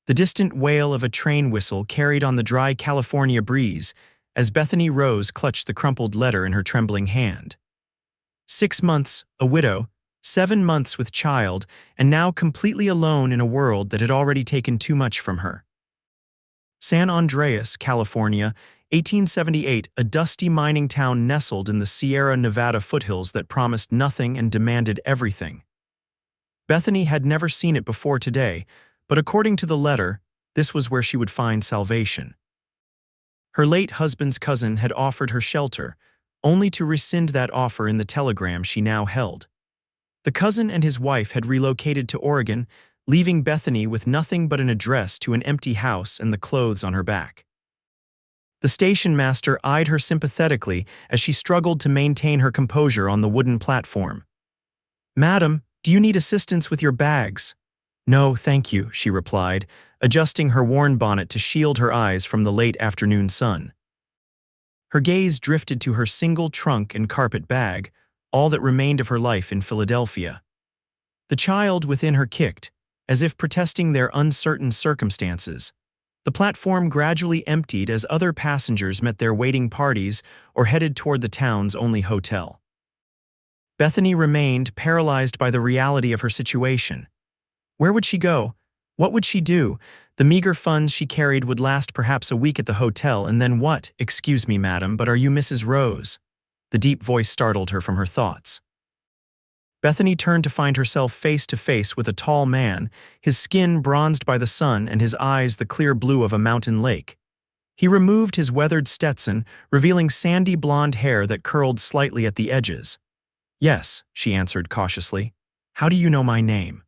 The distant wail of a train whistle carried on the dry California breeze as Bethany Rose clutched the crumpled letter in her trembling hand. 6 months, a widow, 7 months with child, and now completely alone in a world that had already taken too much from her. San Andreas, California, 1878, a dusty mining town nestled in the Sierra Nevada foothills that promised nothing and demanded everything. Bethany had never seen it before today, but according to the letter, this was where she would find salvation. Her late husband's cousin had offered her shelter, only to rescind that offer in the telegram she now held. The cousin and his wife had relocated to Oregon, leaving Bethany with nothing but an address to an empty house and the clothes on her back. The station master eyed her sympathetically as she struggled to maintain her composure on the wooden platform. "Madam, do you need assistance with your bags?" "No, thank you," she replied, adjusting her worn bonnet to shield her eyes from the late afternoon sun. Her gaze drifted to her single trunk and carpet bag, all that remained of her life in Philadelphia. The child within her kicked, as if protesting their uncertain circumstances. The platform gradually emptied as other passengers met their waiting parties or headed toward the town's only hotel. Bethany remained paralyzed by the reality of her situation. Where would she go? What would she do? The meager funds she carried would last perhaps a week at the hotel, and then what? "Excuse me, madam, but are you Mrs. Rose?" The deep voice startled her from her thoughts. Bethany turned to find herself face to face with a tall man, his skin bronzed by the sun and his eyes the clear blue of a mountain lake. He removed his weathered Stetson, revealing sandy blonde hair that curled slightly at the edges. "Yes," she answered cautiously. "How do you know my name?"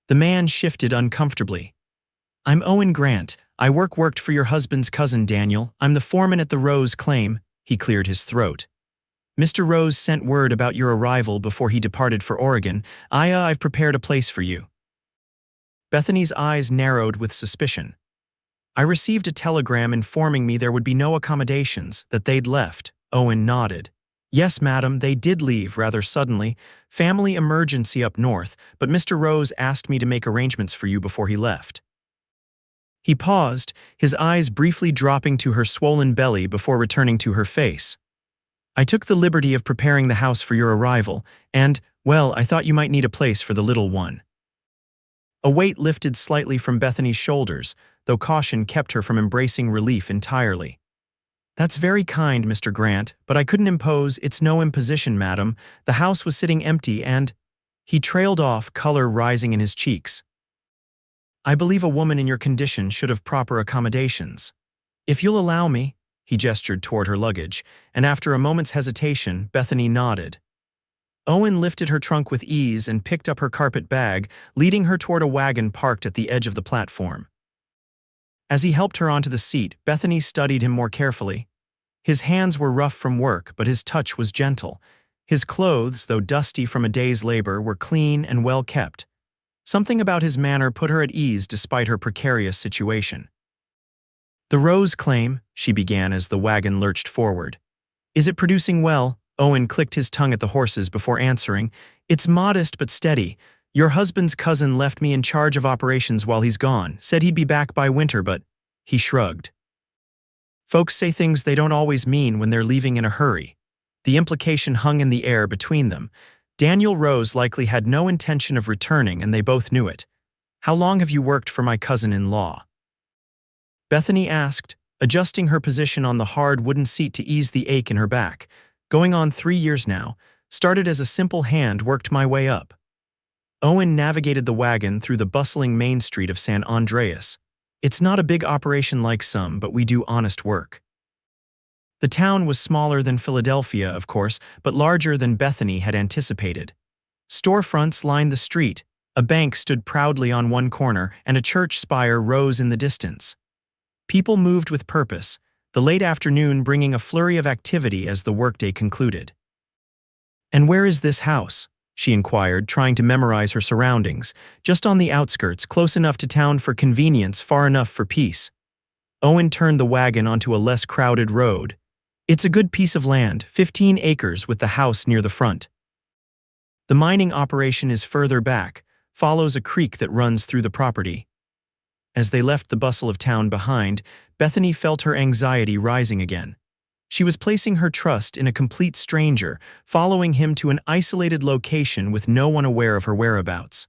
The man shifted uncomfortably. "I'm Owen Grant. I worked for your husband's cousin, Daniel. I'm the foreman at the Rose claim." He cleared his throat. "Mr. Rose sent word about your arrival before he departed for Oregon. I've prepared a place for you." Bethany's eyes narrowed with suspicion. "I received a telegram informing me there would be no accommodations, that they'd left." Owen nodded. "Yes, madam, they did leave rather suddenly. Family emergency up north, but Mr. Rose asked me to make arrangements for you before he left." He paused, his eyes briefly dropping to her swollen belly before returning to her face. "I took the liberty of preparing the house for your arrival, and, well, I thought you might need a place for the little one." A weight lifted slightly from Bethany's shoulders, though caution kept her from embracing relief entirely. "That's very kind, Mr. Grant, but I couldn't impose. It's no imposition, madam. The house was sitting empty and—" He trailed off, color rising in his cheeks. "I believe a woman in your condition should have proper accommodations. If you'll allow me—" He gestured toward her luggage, and after a moment's hesitation, Bethany nodded. Owen lifted her trunk with ease and picked up her carpet bag, leading her toward a wagon parked at the edge of the platform. As he helped her onto the seat, Bethany studied him more carefully. His hands were rough from work, but his touch was gentle. His clothes, though dusty from a day's labor, were clean and well kept. Something about his manner put her at ease despite her precarious situation. "The Rose claim," she began as the wagon lurched forward. "Is it producing well?" Owen clicked his tongue at the horses before answering. "It's modest but steady. Your husband's cousin left me in charge of operations while he's gone. Said he'd be back by winter, but—" He shrugged. "Folks say things they don't always mean when they're leaving in a hurry." The implication hung in the air between them. Daniel Rose likely had no intention of returning, and they both knew it. "How long have you worked for my cousin-in-law?" Bethany asked, adjusting her position on the hard wooden seat to ease the ache in her back. "Going on 3 years now. Started as a simple hand, worked my way up." Owen navigated the wagon through the bustling main street of San Andreas. "It's not a big operation like some, but we do honest work." The town was smaller than Philadelphia, of course, but larger than Bethany had anticipated. Storefronts lined the street, a bank stood proudly on one corner, and a church spire rose in the distance. People moved with purpose, the late afternoon bringing a flurry of activity as the workday concluded. "And where is this house?" she inquired, trying to memorize her surroundings. "Just on the outskirts, close enough to town for convenience, far enough for peace." Owen turned the wagon onto a less crowded road. "It's a good piece of land, 15 acres with the house near the front. The mining operation is further back, follows a creek that runs through the property." As they left the bustle of town behind, Bethany felt her anxiety rising again. She was placing her trust in a complete stranger, following him to an isolated location with no one aware of her whereabouts.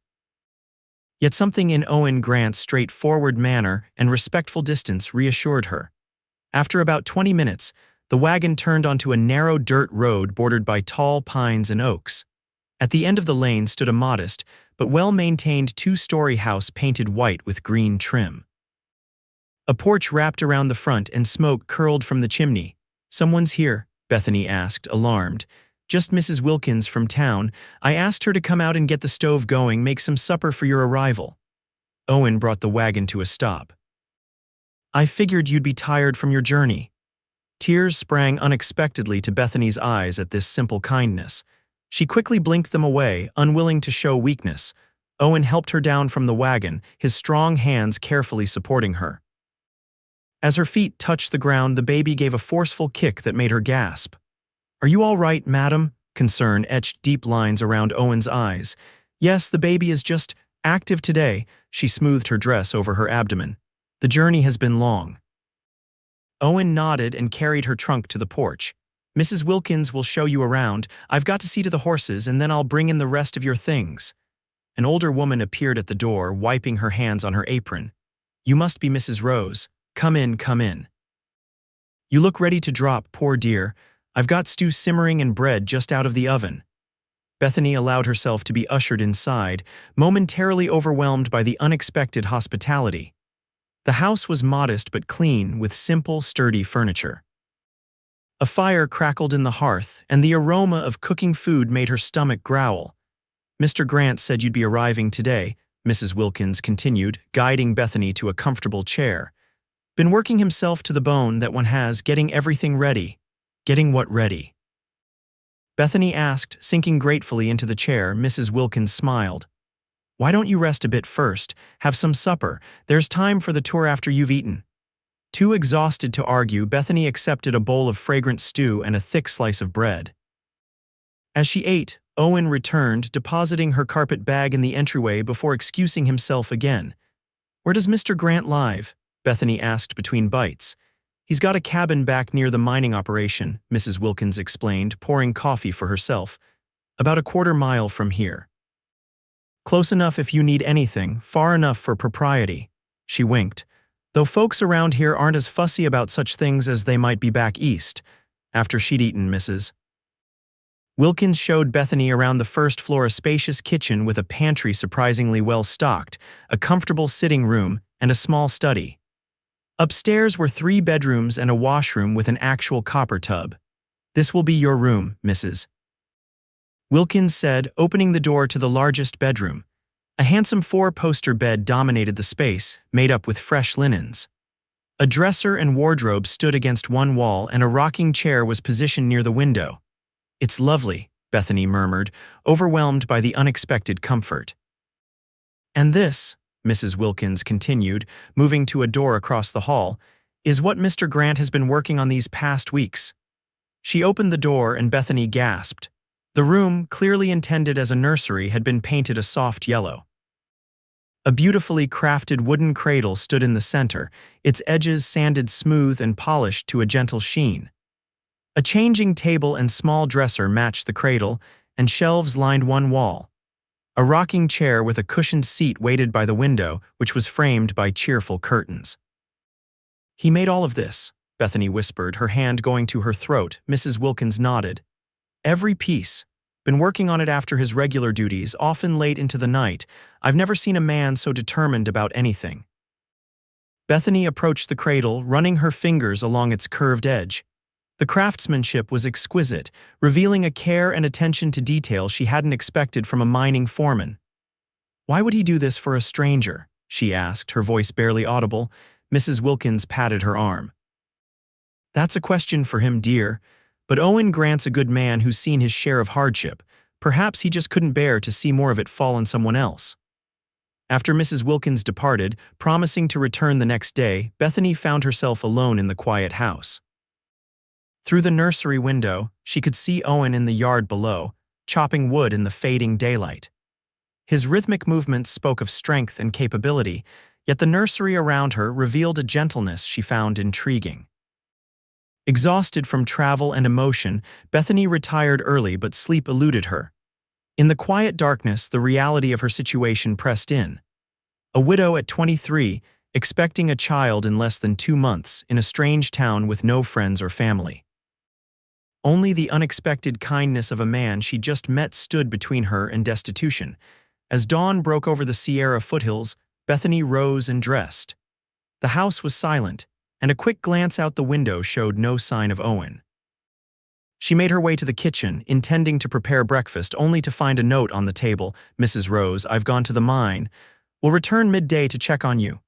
Yet something in Owen Grant's straightforward manner and respectful distance reassured her. After about 20 minutes, the wagon turned onto a narrow dirt road bordered by tall pines and oaks. At the end of the lane stood a modest, but well-maintained two-story house painted white with green trim. A porch wrapped around the front and smoke curled from the chimney. "Someone's here," Bethany asked, alarmed. "Just Mrs. Wilkins from town. I asked her to come out and get the stove going, make some supper for your arrival." Owen brought the wagon to a stop. "I figured you'd be tired from your journey." Tears sprang unexpectedly to Bethany's eyes at this simple kindness. She quickly blinked them away, unwilling to show weakness. Owen helped her down from the wagon, his strong hands carefully supporting her. As her feet touched the ground, the baby gave a forceful kick that made her gasp. "Are you all right, madam?" Concern etched deep lines around Owen's eyes. "Yes, the baby is just active today." She smoothed her dress over her abdomen. "The journey has been long." Owen nodded and carried her trunk to the porch. "Mrs. Wilkins will show you around. I've got to see to the horses, and then I'll bring in the rest of your things." An older woman appeared at the door, wiping her hands on her apron. "You must be Mrs. Rose. Come in, come in." "You look ready to drop, poor dear. I've got stew simmering and bread just out of the oven." Bethany allowed herself to be ushered inside, momentarily overwhelmed by the unexpected hospitality. The house was modest but clean, with simple, sturdy furniture. A fire crackled in the hearth, and the aroma of cooking food made her stomach growl. "Mr. Grant said you'd be arriving today," Mrs. Wilkins continued, guiding Bethany to a comfortable chair. "Been working himself to the bone, that one has, getting everything ready." "Getting what ready?" Bethany asked, sinking gratefully into the chair. Mrs. Wilkins smiled. "Why don't you rest a bit first? Have some supper. There's time for the tour after you've eaten." Too exhausted to argue, Bethany accepted a bowl of fragrant stew and a thick slice of bread. As she ate, Owen returned, depositing her carpet bag in the entryway before excusing himself again. "Where does Mr. Grant live?" Bethany asked between bites. "He's got a cabin back near the mining operation," Mrs. Wilkins explained, pouring coffee for herself. "About a quarter-mile from here. Close enough if you need anything, far enough for propriety." She winked. "Though folks around here aren't as fussy about such things as they might be back east." After she'd eaten, Mrs. Wilkins showed Bethany around the first floor, a spacious kitchen with a pantry surprisingly well stocked, a comfortable sitting room, and a small study. Upstairs were 3 bedrooms and a washroom with an actual copper tub. "This will be your room, Mrs. Wilkins said, opening the door to the largest bedroom. A handsome 4-poster bed dominated the space, made up with fresh linens. A dresser and wardrobe stood against one wall, and a rocking chair was positioned near the window. "It's lovely," Bethany murmured, overwhelmed by the unexpected comfort. "And this," Mrs. Wilkins continued, moving to a door across the hall, "is what Mr. Grant has been working on these past weeks." She opened the door and Bethany gasped. The room, clearly intended as a nursery, had been painted a soft yellow. A beautifully crafted wooden cradle stood in the center, its edges sanded smooth and polished to a gentle sheen. A changing table and small dresser matched the cradle, and shelves lined one wall. A rocking chair with a cushioned seat waited by the window, which was framed by cheerful curtains. "He made all of this," Bethany whispered, her hand going to her throat. Mrs. Wilkins nodded. "Every piece. Been working on it after his regular duties, often late into the night. I've never seen a man so determined about anything." Bethany approached the cradle, running her fingers along its curved edge. The craftsmanship was exquisite, revealing a care and attention to detail she hadn't expected from a mining foreman. "Why would he do this for a stranger?" she asked, her voice barely audible. Mrs. Wilkins patted her arm. "That's a question for him, dear. But Owen Grant's a good man who's seen his share of hardship. Perhaps he just couldn't bear to see more of it fall on someone else." After Mrs. Wilkins departed, promising to return the next day, Bethany found herself alone in the quiet house. Through the nursery window, she could see Owen in the yard below, chopping wood in the fading daylight. His rhythmic movements spoke of strength and capability, yet the nursery around her revealed a gentleness she found intriguing. Exhausted from travel and emotion, Bethany retired early, but sleep eluded her. In the quiet darkness, the reality of her situation pressed in. A widow at 23, expecting a child in less than 2 months, in a strange town with no friends or family. Only the unexpected kindness of a man she just met stood between her and destitution. As dawn broke over the Sierra foothills, Bethany rose and dressed. The house was silent, and a quick glance out the window showed no sign of Owen. She made her way to the kitchen, intending to prepare breakfast, only to find a note on the table. "Mrs. Rose, I've gone to the mine. Will return midday to check on you.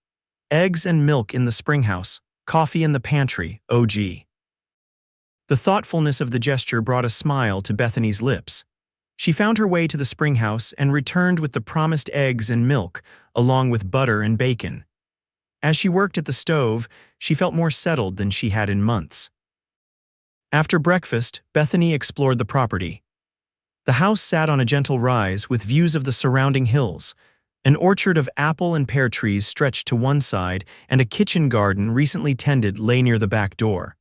Eggs and milk in the springhouse, coffee in the pantry, OG." The thoughtfulness of the gesture brought a smile to Bethany's lips. She found her way to the springhouse and returned with the promised eggs and milk, along with butter and bacon. As she worked at the stove, she felt more settled than she had in months. After breakfast, Bethany explored the property. The house sat on a gentle rise with views of the surrounding hills. An orchard of apple and pear trees stretched to one side, and a kitchen garden recently tended lay near the back door.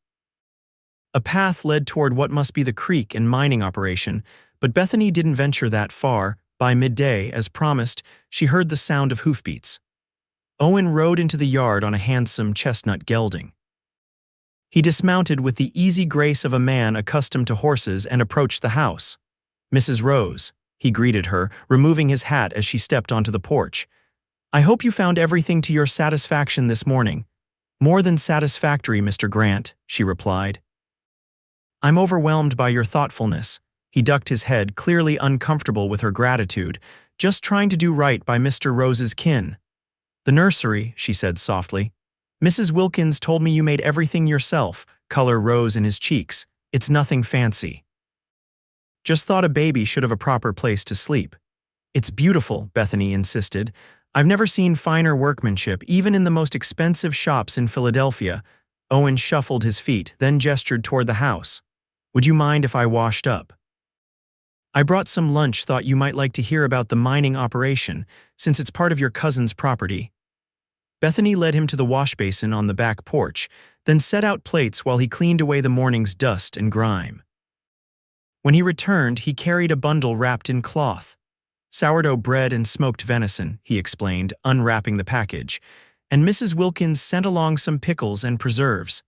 A path led toward what must be the creek and mining operation, but Bethany didn't venture that far. By midday, as promised, she heard the sound of hoofbeats. Owen rode into the yard on a handsome chestnut gelding. He dismounted with the easy grace of a man accustomed to horses and approached the house. "Mrs. Rose," he greeted her, removing his hat as she stepped onto the porch. "I hope you found everything to your satisfaction this morning." "More than satisfactory, Mr. Grant," she replied. "I'm overwhelmed by your thoughtfulness." He ducked his head, clearly uncomfortable with her gratitude, "just trying to do right by Mr. Rose's kin." "The nursery," she said softly. "Mrs. Wilkins told me you made everything yourself." Color rose in his cheeks. "It's nothing fancy. Just thought a baby should have a proper place to sleep." "It's beautiful," Bethany insisted. "I've never seen finer workmanship, even in the most expensive shops in Philadelphia." Owen shuffled his feet, then gestured toward the house. "Would you mind if I washed up? I brought some lunch, thought you might like to hear about the mining operation, since it's part of your cousin's property." Bethany led him to the wash basin on the back porch, then set out plates while he cleaned away the morning's dust and grime. When he returned, he carried a bundle wrapped in cloth. "Sourdough bread and smoked venison," he explained, unwrapping the package, "and Mrs. Wilkins sent along some pickles and preserves."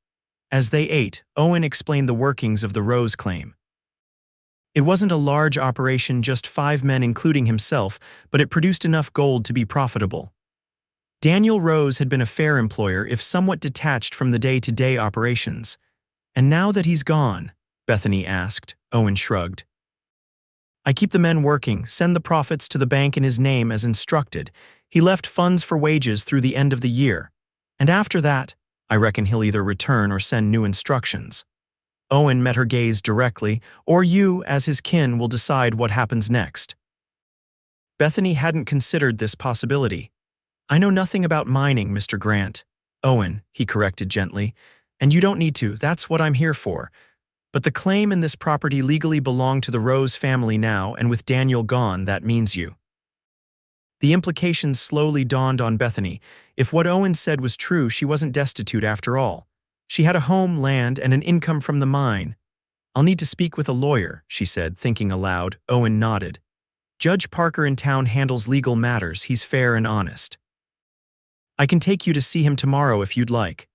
As they ate, Owen explained the workings of the Rose claim. It wasn't a large operation, just 5 men including himself, but it produced enough gold to be profitable. Daniel Rose had been a fair employer, if somewhat detached from the day-to-day operations. "And now that he's gone?" Bethany asked. Owen shrugged. "I keep the men working, send the profits to the bank in his name as instructed. He left funds for wages through the end of the year. And after that, I reckon he'll either return or send new instructions." Owen met her gaze directly. "Or you, as his kin, will decide what happens next." Bethany hadn't considered this possibility. "I know nothing about mining, Mr. Grant." "Owen," he corrected gently, "and you don't need to, that's what I'm here for. But the claim and this property legally belong to the Rose family now, and with Daniel gone, that means you." The implications slowly dawned on Bethany. If what Owen said was true, she wasn't destitute after all. She had a home, land, and an income from the mine. "I'll need to speak with a lawyer," she said, thinking aloud. Owen nodded. "Judge Parker in town handles legal matters. He's fair and honest. I can take you to see him tomorrow if you'd like."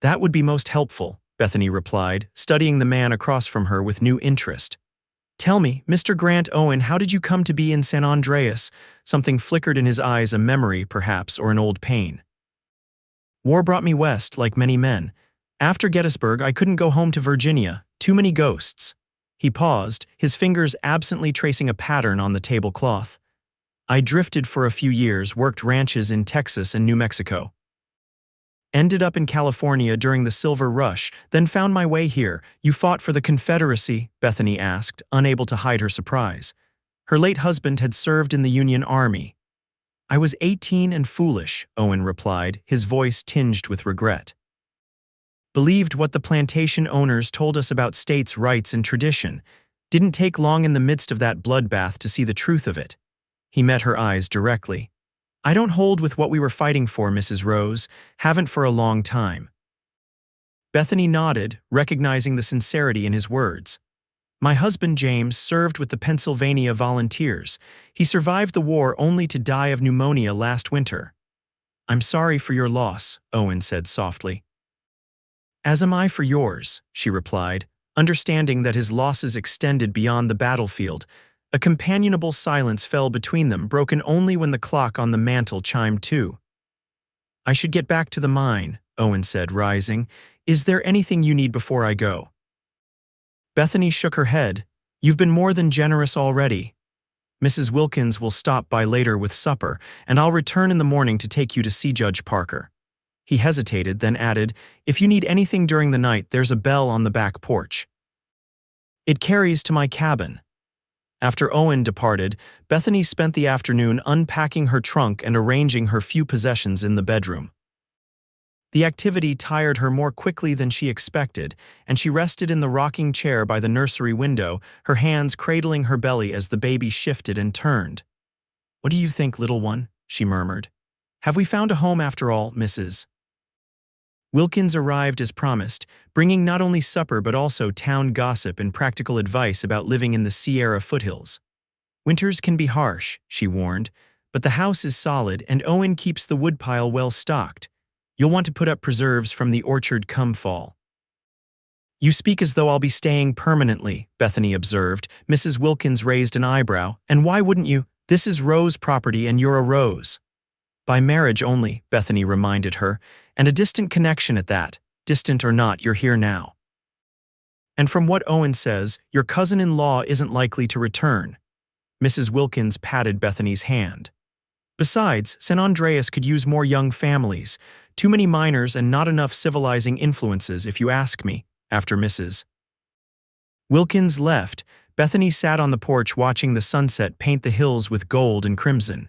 "That would be most helpful," Bethany replied, studying the man across from her with new interest. "Tell me, Mr. Grant Owen, how did you come to be in San Andreas?" Something flickered in his eyes, a memory, perhaps, or an old pain. "War brought me west, like many men. After Gettysburg, I couldn't go home to Virginia. Too many ghosts." He paused, his fingers absently tracing a pattern on the tablecloth. "I drifted for a few years, worked ranches in Texas and New Mexico. Ended up in California during the Silver Rush, then found my way here." "You fought for the Confederacy?" Bethany asked, unable to hide her surprise. Her late husband had served in the Union Army. "I was 18 and foolish," Owen replied, his voice tinged with regret. "Believed what the plantation owners told us about states' rights and tradition. Didn't take long in the midst of that bloodbath to see the truth of it." He met her eyes directly. I don't hold with what we were fighting for, Mrs. Rose. Haven't for a long time. Bethany nodded, recognizing the sincerity in his words. My husband James served with the Pennsylvania Volunteers. He survived the war only to die of pneumonia last winter. I'm sorry for your loss, Owen said softly. As am I for yours, she replied, understanding that his losses extended beyond the battlefield. A companionable silence fell between them, broken only when the clock on the mantel chimed 2. I should get back to the mine, Owen said, rising. Is there anything you need before I go? Bethany shook her head. You've been more than generous already. Mrs. Wilkins will stop by later with supper, and I'll return in the morning to take you to see Judge Parker. He hesitated, then added, if you need anything during the night, there's a bell on the back porch. It carries to my cabin. After Owen departed, Bethany spent the afternoon unpacking her trunk and arranging her few possessions in the bedroom. The activity tired her more quickly than she expected, and she rested in the rocking chair by the nursery window, her hands cradling her belly as the baby shifted and turned. What do you think, little one? She murmured. Have we found a home after all, Mrs. Wilkins arrived as promised, bringing not only supper but also town gossip and practical advice about living in the Sierra foothills. Winters can be harsh, she warned, but the house is solid and Owen keeps the woodpile well stocked. You'll want to put up preserves from the orchard come fall. You speak as though I'll be staying permanently, Bethany observed. Mrs. Wilkins raised an eyebrow. And why wouldn't you? This is Rose property and you're a Rose. By marriage only, Bethany reminded her, and a distant connection at that. Distant or not, you're here now. And from what Owen says, your cousin-in-law isn't likely to return. Mrs. Wilkins patted Bethany's hand. Besides, San Andreas could use more young families. Too many minors and not enough civilizing influences, if you ask me, after Mrs. Wilkins left, Bethany sat on the porch watching the sunset paint the hills with gold and crimson.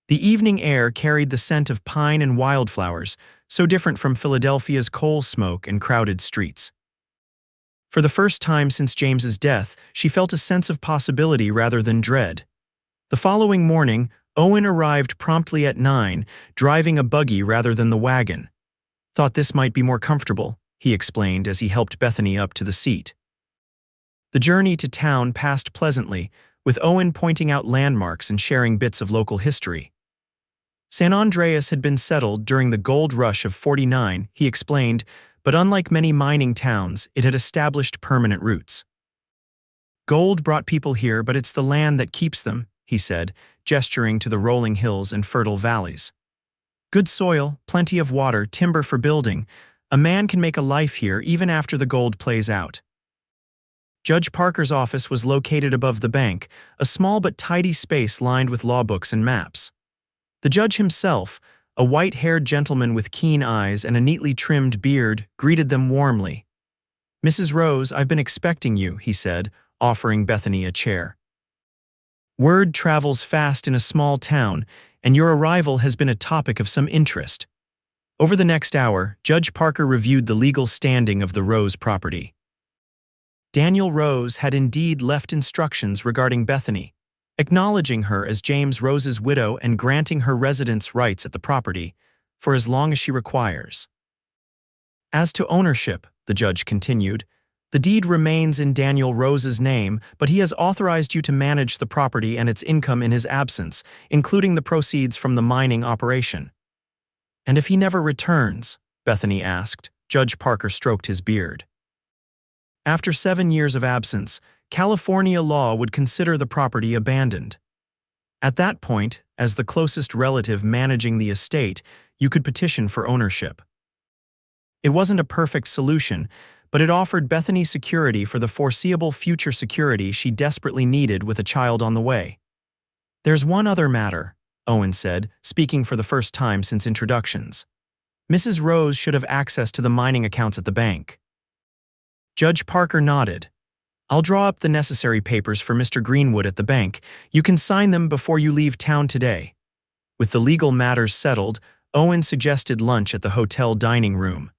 The evening air carried the scent of pine and wildflowers, so different from Philadelphia's coal smoke and crowded streets. For the first time since James's death, she felt a sense of possibility rather than dread. The following morning, Owen arrived promptly at 9, driving a buggy rather than the wagon. Thought this might be more comfortable, he explained as he helped Bethany up to the seat. The journey to town passed pleasantly, with Owen pointing out landmarks and sharing bits of local history. San Andreas had been settled during the gold rush of '49, he explained, but unlike many mining towns, it had established permanent roots. Gold brought people here, but it's the land that keeps them, he said, gesturing to the rolling hills and fertile valleys. Good soil, plenty of water, timber for building. A man can make a life here even after the gold plays out. Judge Parker's office was located above the bank, a small but tidy space lined with law books and maps. The judge himself, a white-haired gentleman with keen eyes and a neatly trimmed beard, greeted them warmly. Mrs. Rose, I've been expecting you, he said, offering Bethany a chair. Word travels fast in a small town, and your arrival has been a topic of some interest. Over the next hour, Judge Parker reviewed the legal standing of the Rose property. Daniel Rose had indeed left instructions regarding Bethany, acknowledging her as James Rose's widow and granting her residence rights at the property for as long as she requires. As to ownership, the judge continued, the deed remains in Daniel Rose's name, but he has authorized you to manage the property and its income in his absence, including the proceeds from the mining operation. And if he never returns? Bethany asked. Judge Parker stroked his beard. After 7 years of absence, California law would consider the property abandoned. At that point, as the closest relative managing the estate, you could petition for ownership. It wasn't a perfect solution, but it offered Bethany security for the foreseeable future security she desperately needed with a child on the way. There's one other matter, Owen said, speaking for the first time since introductions. Mrs. Rose should have access to the mining accounts at the bank. Judge Parker nodded. I'll draw up the necessary papers for Mr. Greenwood at the bank. You can sign them before you leave town today. With the legal matters settled, Owen suggested lunch at the hotel dining room.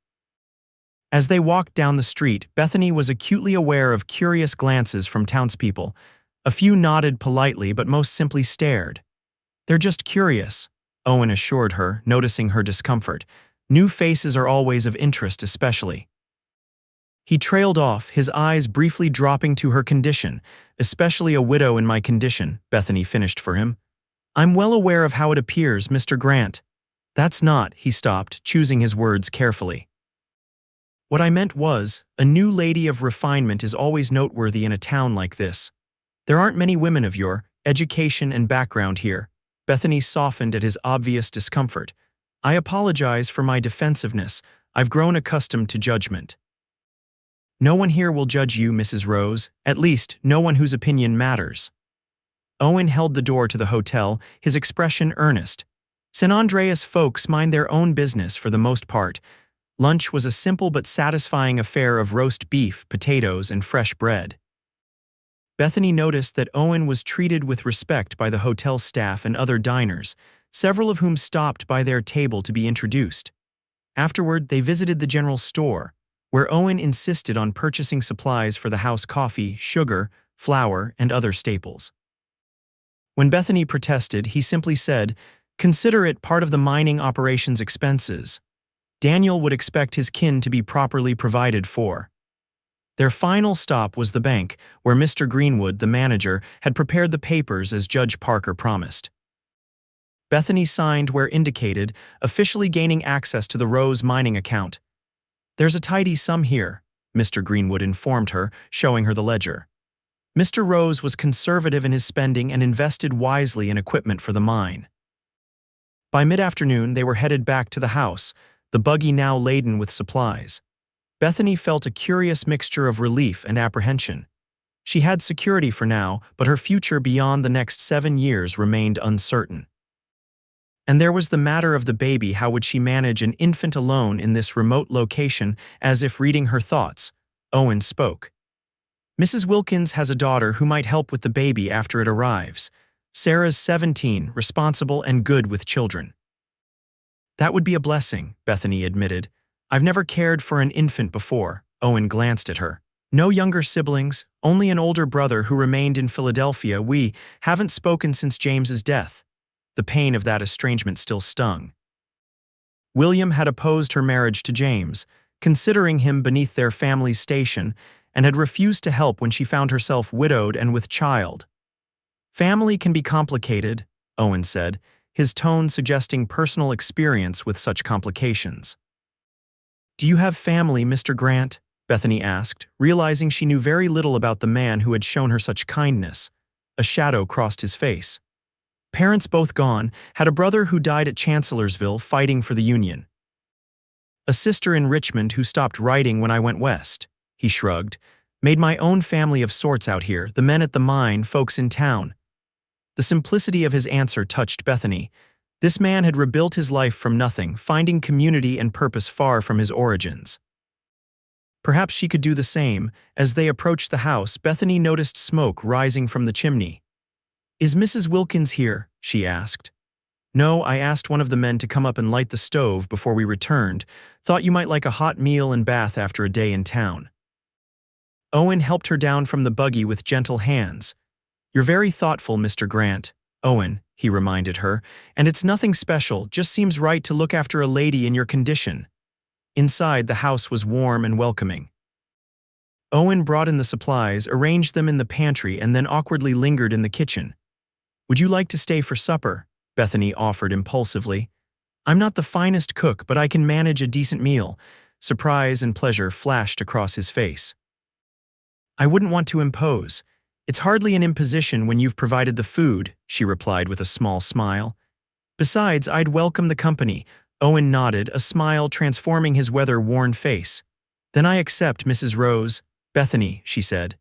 As they walked down the street, Bethany was acutely aware of curious glances from townspeople. A few nodded politely, but most simply stared. They're just curious, Owen assured her, noticing her discomfort. New faces are always of interest, especially. He trailed off, his eyes briefly dropping to her condition, especially a widow in my condition, Bethany finished for him. I'm well aware of how it appears, Mr. Grant. That's not, he stopped, choosing his words carefully. What I meant was, a new lady of refinement is always noteworthy in a town like this. There aren't many women of your education and background here. Bethany softened at his obvious discomfort. I apologize for my defensiveness. I've grown accustomed to judgment. No one here will judge you, Mrs. Rose, at least no one whose opinion matters. Owen held the door to the hotel, his expression earnest. San Andreas folks mind their own business for the most part. Lunch was a simple but satisfying affair of roast beef, potatoes, and fresh bread. Bethany noticed that Owen was treated with respect by the hotel staff and other diners, several of whom stopped by their table to be introduced. Afterward, they visited the general store, where Owen insisted on purchasing supplies for the house: coffee, sugar, flour, and other staples. When Bethany protested, he simply said, "Consider it part of the mining operation's expenses. Daniel would expect his kin to be properly provided for." Their final stop was the bank, where Mr. Greenwood, the manager, had prepared the papers as Judge Parker promised. Bethany signed where indicated, officially gaining access to the Rose mining account. "There's a tidy sum here," Mr. Greenwood informed her, showing her the ledger. Mr. Rose was conservative in his spending and invested wisely in equipment for the mine. By mid-afternoon, they were headed back to the house, the buggy now laden with supplies. Bethany felt a curious mixture of relief and apprehension. She had security for now, but her future beyond the next 7 years remained uncertain. And there was the matter of the baby. How would she manage an infant alone in this remote location? As if reading her thoughts, Owen spoke. "Mrs. Wilkins has a daughter who might help with the baby after it arrives. Sarah's 17, responsible and good with children." "That would be a blessing," Bethany admitted. "I've never cared for an infant before." Owen glanced at her. "No younger siblings, only an older brother who remained in Philadelphia. We haven't spoken since James's death." The pain of that estrangement still stung. William had opposed her marriage to James, considering him beneath their family's station, and had refused to help when she found herself widowed and with child. "Family can be complicated," Owen said, his tone suggesting personal experience with such complications. "Do you have family, Mr. Grant?" Bethany asked, realizing she knew very little about the man who had shown her such kindness. A shadow crossed his face. "Parents both gone, had a brother who died at Chancellorsville fighting for the Union. A sister in Richmond who stopped writing when I went west." He shrugged. "Made my own family of sorts out here, the men at the mine, folks in town." The simplicity of his answer touched Bethany. This man had rebuilt his life from nothing, finding community and purpose far from his origins. Perhaps she could do the same. As they approached the house, Bethany noticed smoke rising from the chimney. "Is Mrs. Wilkins here?" she asked. "No, I asked one of the men to come up and light the stove before we returned. Thought you might like a hot meal and bath after a day in town." Owen helped her down from the buggy with gentle hands. "You're very thoughtful, Mr. Grant." "Owen," he reminded her, "and it's nothing special, just seems right to look after a lady in your condition." Inside, the house was warm and welcoming. Owen brought in the supplies, arranged them in the pantry, and then awkwardly lingered in the kitchen. "Would you like to stay for supper?" Bethany offered impulsively. "I'm not the finest cook, but I can manage a decent meal." Surprise and pleasure flashed across his face. "I wouldn't want to impose. It's hardly an imposition when you've provided the food," she replied with a small smile. "Besides, I'd welcome the company." Owen nodded, a smile transforming his weather-worn face. "Then I accept, Mrs. Rose." "Bethany," she said.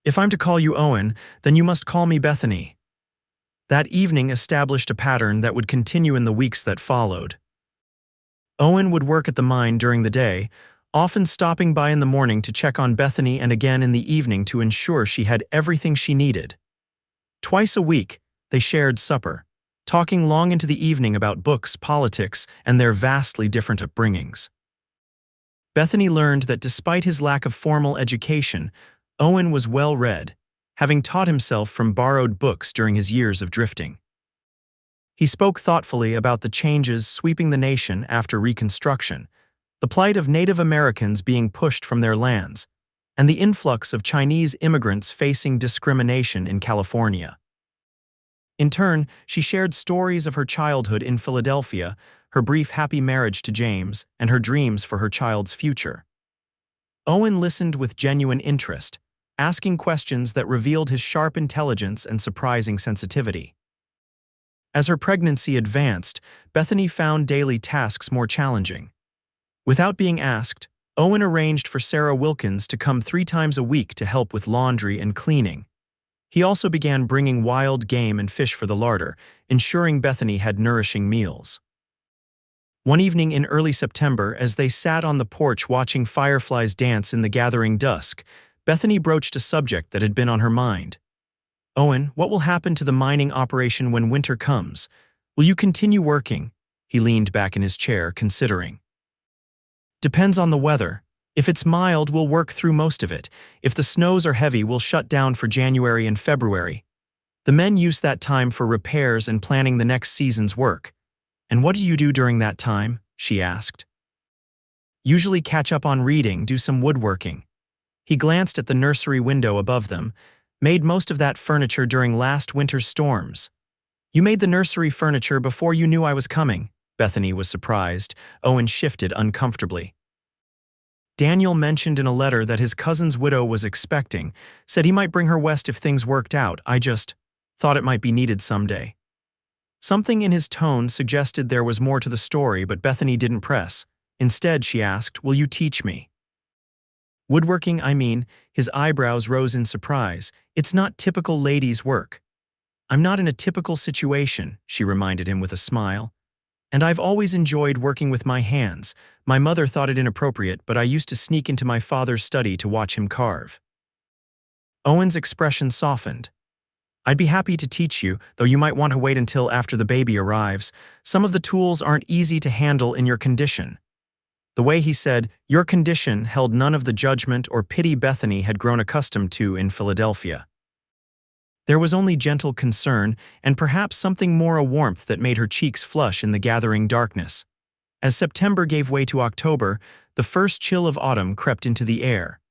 "If I'm to call you Owen, then you must call me Bethany." That evening established a pattern that would continue in the weeks that followed. Owen would work at the mine during the day, often stopping by in the morning to check on Bethany and again in the evening to ensure she had everything she needed. Twice a week, they shared supper, talking long into the evening about books, politics, and their vastly different upbringings. Bethany learned that despite his lack of formal education, Owen was well-read, having taught himself from borrowed books during his years of drifting. He spoke thoughtfully about the changes sweeping the nation after Reconstruction, the plight of Native Americans being pushed from their lands, and the influx of Chinese immigrants facing discrimination in California. In turn, she shared stories of her childhood in Philadelphia, her brief happy marriage to James, and her dreams for her child's future. Owen listened with genuine interest, asking questions that revealed his sharp intelligence and surprising sensitivity. As her pregnancy advanced, Bethany found daily tasks more challenging. Without being asked, Owen arranged for Sarah Wilkins to come 3 times a week to help with laundry and cleaning. He also began bringing wild game and fish for the larder, ensuring Bethany had nourishing meals. One evening in early September, as they sat on the porch watching fireflies dance in the gathering dusk, Bethany broached a subject that had been on her mind. "Owen, what will happen to the mining operation when winter comes? Will you continue working?" He leaned back in his chair, considering. "Depends on the weather. If it's mild, we'll work through most of it. If the snows are heavy, we'll shut down for January and February. The men use that time for repairs and planning the next season's work." "And what do you do during that time?" she asked. "Usually catch up on reading, do some woodworking." He glanced at the nursery window above them. "Made most of that furniture during last winter's storms." "You made the nursery furniture before you knew I was coming." Bethany was surprised. Owen shifted uncomfortably. "Daniel mentioned in a letter that his cousin's widow was expecting, said he might bring her west if things worked out. I just thought it might be needed someday." Something in his tone suggested there was more to the story, but Bethany didn't press. Instead, she asked, "Will you teach me?" "Woodworking, I mean." His eyebrows rose in surprise. "It's not typical ladies' work." "I'm not in a typical situation," she reminded him with a smile. "And I've always enjoyed working with my hands. My mother thought it inappropriate, but I used to sneak into my father's study to watch him carve." Owen's expression softened. "I'd be happy to teach you, though you might want to wait until after the baby arrives. Some of the tools aren't easy to handle in your condition." The way he said, "your condition," held none of the judgment or pity Bethany had grown accustomed to in Philadelphia. There was only gentle concern, and perhaps something more, a warmth that made her cheeks flush in the gathering darkness. As September gave way to October, the first chill of autumn crept into the air.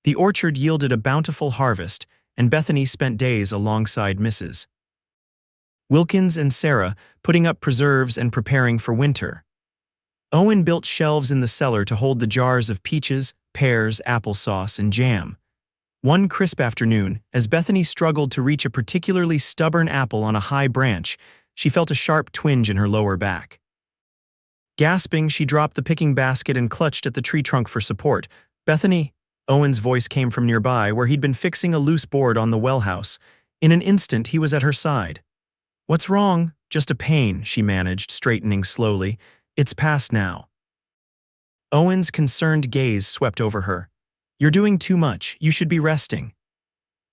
The orchard yielded a bountiful harvest, and Bethany spent days alongside Mrs. Wilkins and Sarah, putting up preserves and preparing for winter. Owen built shelves in the cellar to hold the jars of peaches, pears, applesauce, and jam. One crisp afternoon, as Bethany struggled to reach a particularly stubborn apple on a high branch, she felt a sharp twinge in her lower back. Gasping, she dropped the picking basket and clutched at the tree trunk for support. "Bethany!" Owen's voice came from nearby, where he'd been fixing a loose board on the well house. In an instant, he was at her side. "What's wrong?" "Just a pain," she managed, straightening slowly. "It's past now." Owen's concerned gaze swept over her. "You're doing too much. You should be resting."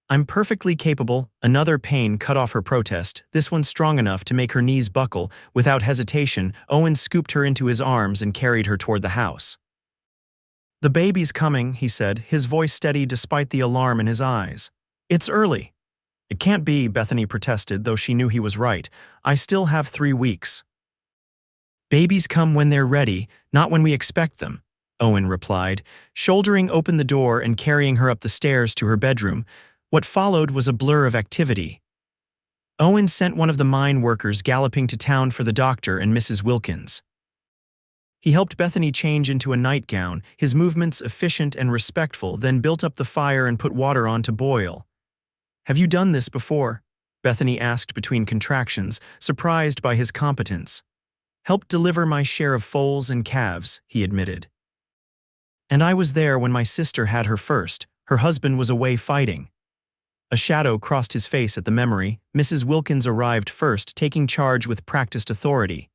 "I'm perfectly capable." Another pain cut off her protest, this one strong enough to make her knees buckle. Without hesitation, Owen scooped her into his arms and carried her toward the house. "The baby's coming," he said, his voice steady despite the alarm in his eyes. "It's early." "It can't be," Bethany protested, though she knew he was right. "I still have 3 weeks." "Babies come when they're ready, not when we expect them," Owen replied, shouldering open the door and carrying her up the stairs to her bedroom. What followed was a blur of activity. Owen sent one of the mine workers galloping to town for the doctor and Mrs. Wilkins. He helped Bethany change into a nightgown, his movements efficient and respectful, then built up the fire and put water on to boil. "Have you done this before?" Bethany asked between contractions, surprised by his competence. "Helped deliver my share of foals and calves," he admitted. "And I was there when my sister had her first. Her husband was away fighting." A shadow crossed his face at the memory. Mrs. Wilkins arrived first, taking charge with practiced authority.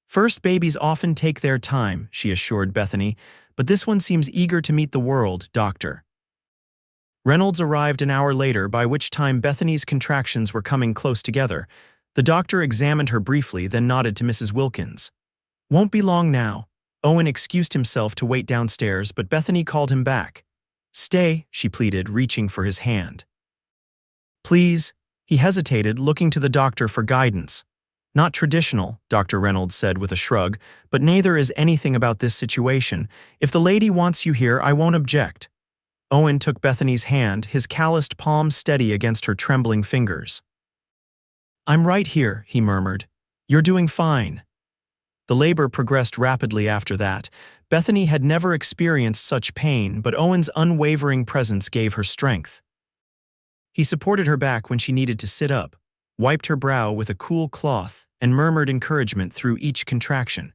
"First babies often take their time," she assured Bethany, "but this one seems eager to meet the world, doctor." Reynolds arrived an hour later, by which time Bethany's contractions were coming close together. The doctor examined her briefly, then nodded to Mrs. Wilkins. "Won't be long now." Owen excused himself to wait downstairs, but Bethany called him back. "Stay," she pleaded, reaching for his hand. "Please." He hesitated, looking to the doctor for guidance. Not traditional, Dr. Reynolds said with a shrug, but neither is anything about this situation. If the lady wants you here, I won't object. Owen took Bethany's hand, his calloused palm steady against her trembling fingers. I'm right here, he murmured. You're doing fine. The labor progressed rapidly after that. Bethany had never experienced such pain, but Owen's unwavering presence gave her strength. He supported her back when she needed to sit up, wiped her brow with a cool cloth, and murmured encouragement through each contraction.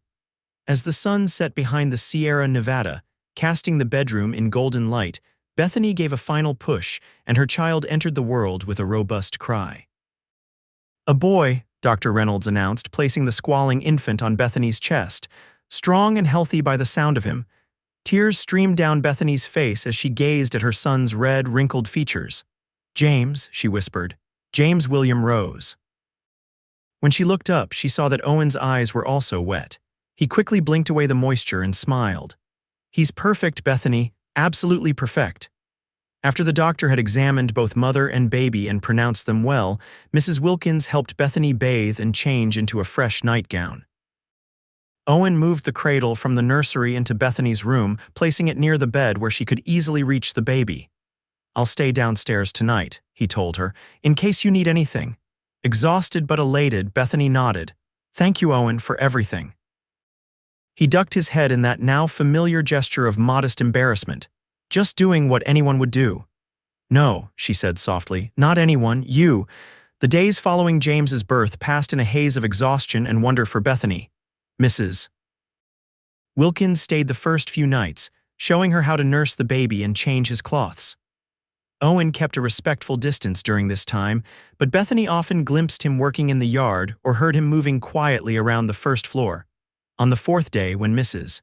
As the sun set behind the Sierra Nevada, casting the bedroom in golden light, Bethany gave a final push, and her child entered the world with a robust cry. A boy, Dr. Reynolds announced, placing the squalling infant on Bethany's chest. Strong and healthy by the sound of him, tears streamed down Bethany's face as she gazed at her son's red, wrinkled features. James, she whispered. James William Rose. When she looked up, she saw that Owen's eyes were also wet. He quickly blinked away the moisture and smiled. He's perfect, Bethany, absolutely perfect. After the doctor had examined both mother and baby and pronounced them well, Mrs. Wilkins helped Bethany bathe and change into a fresh nightgown. Owen moved the cradle from the nursery into Bethany's room, placing it near the bed where she could easily reach the baby. I'll stay downstairs tonight, he told her, in case you need anything. Exhausted but elated, Bethany nodded. Thank you, Owen, for everything. He ducked his head in that now familiar gesture of modest embarrassment, just doing what anyone would do. No, she said softly, not anyone, you. The days following James's birth passed in a haze of exhaustion and wonder for Bethany. Mrs. Wilkins stayed the first few nights, showing her how to nurse the baby and change his cloths. Owen kept a respectful distance during this time, but Bethany often glimpsed him working in the yard or heard him moving quietly around the first floor. On the fourth day, when Mrs.